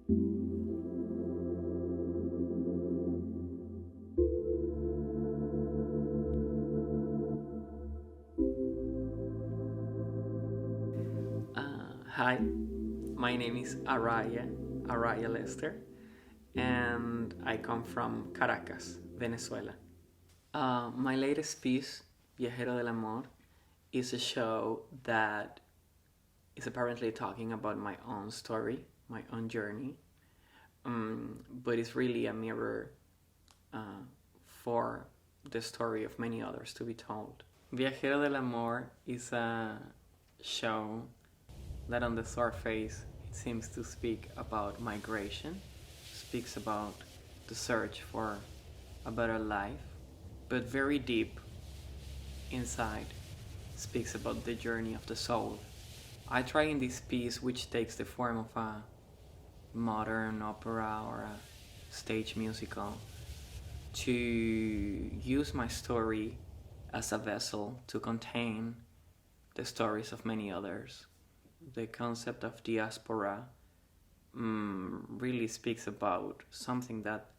Hi, my name is Ariah Lester, and I come from Caracas, Venezuela. My latest piece, Viajero Del Amor, is a show that is apparently talking about my own story, my own journey, but it's really a mirror for the story of many others to be told. Viajero del Amor is a show that on the surface it seems to speak about migration, speaks about the search for a better life, but very deep inside speaks about the journey of the soul. I try in this piece, which takes the form of a modern opera or a stage musical, to use my story as a vessel to contain the stories of many others. The concept of diaspora really speaks about something that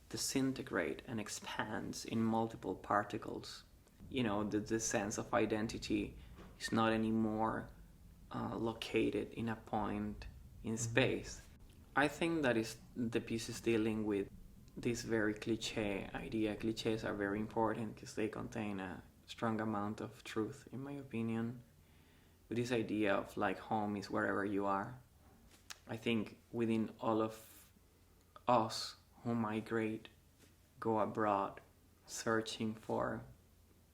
disintegrates and expands in multiple particles. You know, the sense of identity is not anymore located in a point in space. I think that is the piece is dealing with this very cliche idea. Cliches are very important because they contain a strong amount of truth, in my opinion. With this idea of like home is wherever you are. I think within all of us who migrate, go abroad, searching for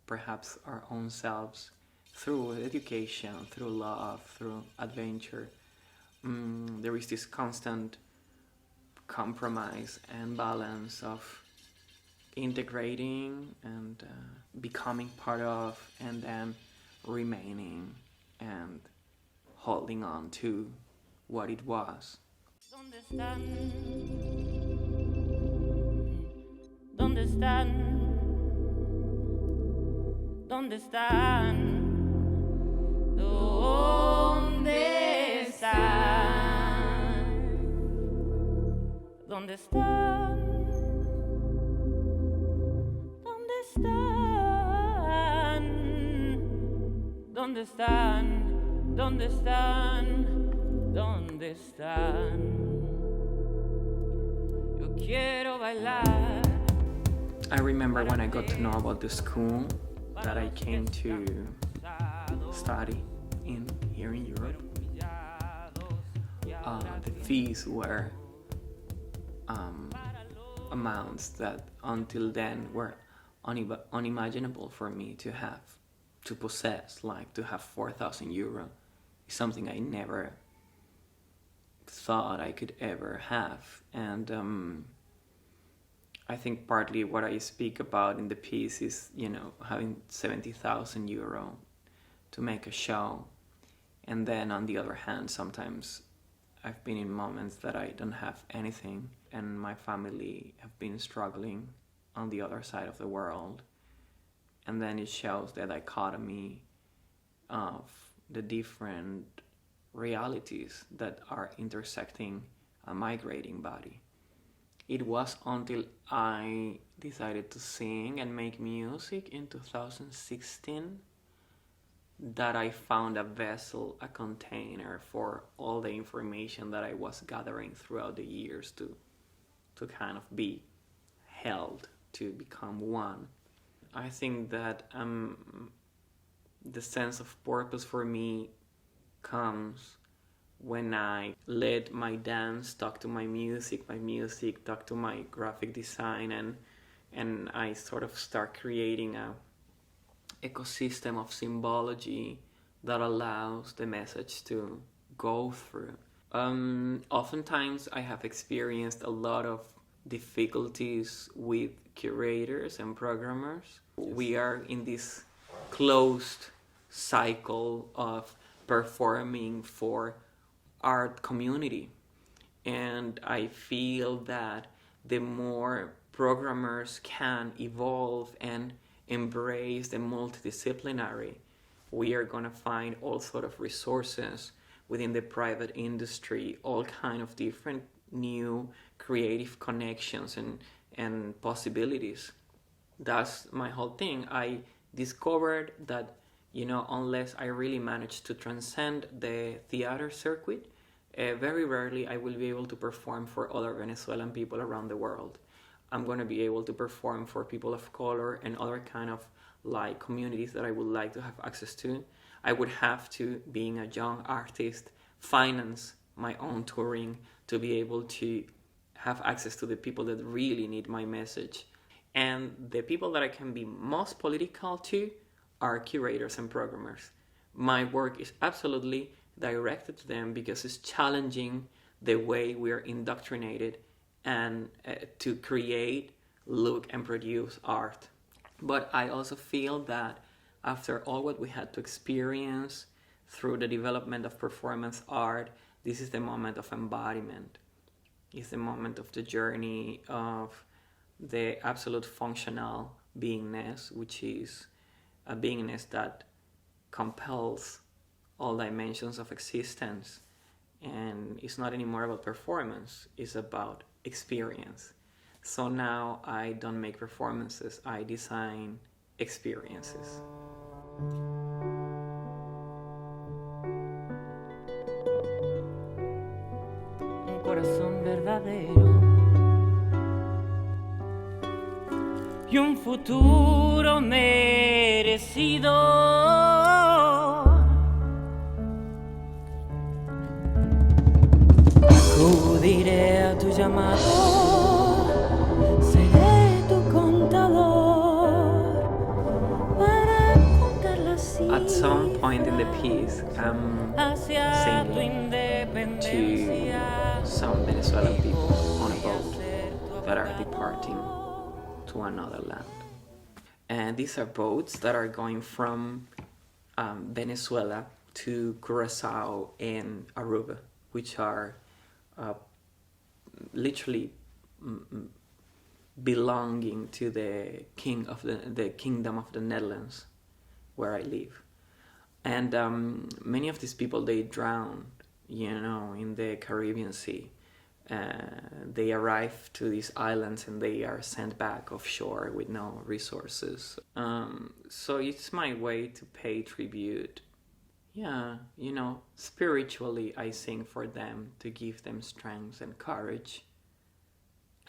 perhaps our own selves through education, through love, through adventure, there is this constant compromise and balance of integrating and becoming part of, and then remaining and holding on to what it was. ¿Dónde están? ¿Dónde están? ¿Dónde están? ¿Dónde están? ¿Dónde están? ¿Dónde están? ¿Dónde están? ¿Dónde están? ¿Dónde están? Yo quiero bailar. I remember when I got to know about the school that I came to study in here in Europe. The fees were amounts that until then were unimaginable for me to have, to possess, like to have 4,000 euro is something I never thought I could ever have. And I think partly what I speak about in the piece is, you know, having 70,000 euro to make a show. And then on the other hand, sometimes I've been in moments that I don't have anything, and my family have been struggling on the other side of the world. And then it shows the dichotomy of the different realities that are intersecting a migrating body. It was until I decided to sing and make music in 2016 that I found a vessel, a container for all the information that I was gathering throughout the years to kind of be held, to become one. I think that the sense of purpose for me comes when I let my dance talk to my music talk to my graphic design, and I sort of start creating a ecosystem of symbology that allows the message to go through. Oftentimes I have experienced a lot of difficulties with curators and programmers. We are in this closed cycle of performing for art community, and I feel that the more programmers can evolve and embrace the multidisciplinary, we are going to find all sort of resources within the private industry, all kind of different new creative connections and possibilities. That's my whole thing. I discovered that, unless I really manage to transcend the theater circuit, very rarely I will be able to perform for other Venezuelan people around the world. I'm going to be able to perform for people of color and other kind of like communities that I would like to have access to. I would have to, being a young artist, finance my own touring to be able to have access to the people that really need my message. And the people that I can be most political to are curators and programmers. My work is absolutely directed to them because it's challenging the way we are indoctrinated and to create, look, and produce art. But I also feel that after all what we had to experience through the development of performance art, this is the moment of embodiment. It's the moment of the journey of the absolute functional beingness, which is a beingness that compels all dimensions of existence. And it's not anymore about performance, it's about experience. So now I don't make performances, I design experiences. Un corazón verdadero y un futuro merecido. Acudiré a tu llamado, seré tu contador para contarla así. At some point in the piece, I'm singing to some Venezuelan people on a boat that are departing to another land. And these are boats that are going from Venezuela to Curacao and Aruba, which are literally belonging to the king of the kingdom of the Netherlands, where I live. And many of these people, they drown, in the Caribbean Sea. They arrive to these islands and they are sent back offshore with no resources. So it's my way to pay tribute. Yeah, spiritually I sing for them to give them strength and courage.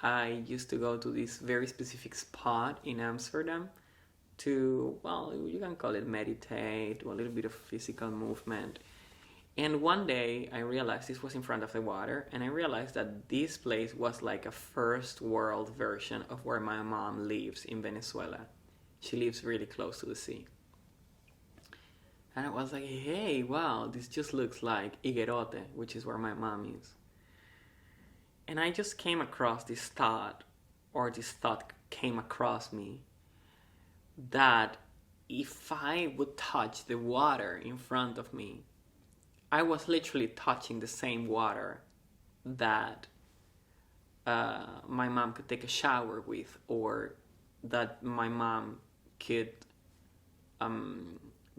I used to go to this very specific spot in Amsterdam to, well, you can call it meditate or a little bit of physical movement. And one day I realized, this was in front of the water, and I realized that this place was like a first world version of where my mom lives in Venezuela. She lives really close to the sea. And I was like, hey, wow, this just looks like Higuerote, which is where my mom is. And I just came across this thought came across me, that if I would touch the water in front of me, I was literally touching the same water that my mom could take a shower with, or that my mom could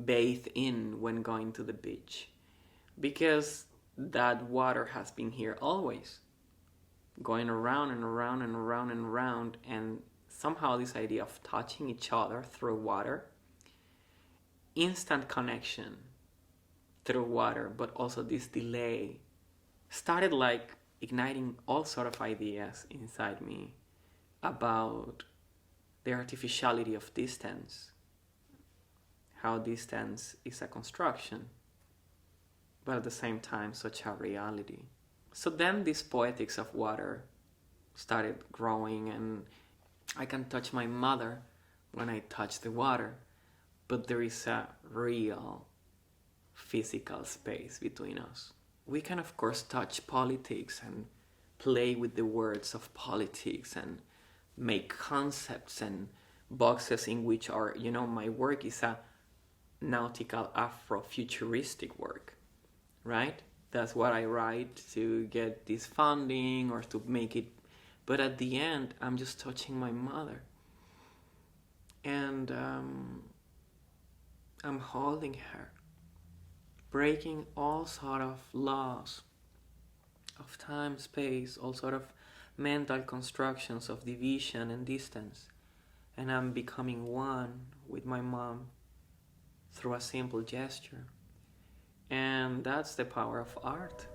bathe in when going to the beach. Because that water has been here always, going around and around and around and around, and somehow this idea of touching each other through water, instant connection through water, but also this delay, started like igniting all sort of ideas inside me about the artificiality of distance, how distance is a construction, but at the same time such a reality. So then this poetics of water started growing, and I can touch my mother when I touch the water, but there is a real physical space between us. We can of course touch politics and play with the words of politics and make concepts and boxes in which are, my work is a nautical Afro-futuristic work, right? That's what I write to get this funding or to make it. But at the end, I'm just touching my mother. And I'm holding her, breaking all sort of laws of time, space, all sort of mental constructions of division and distance, and I'm becoming one with my mom through a simple gesture. And that's the power of art.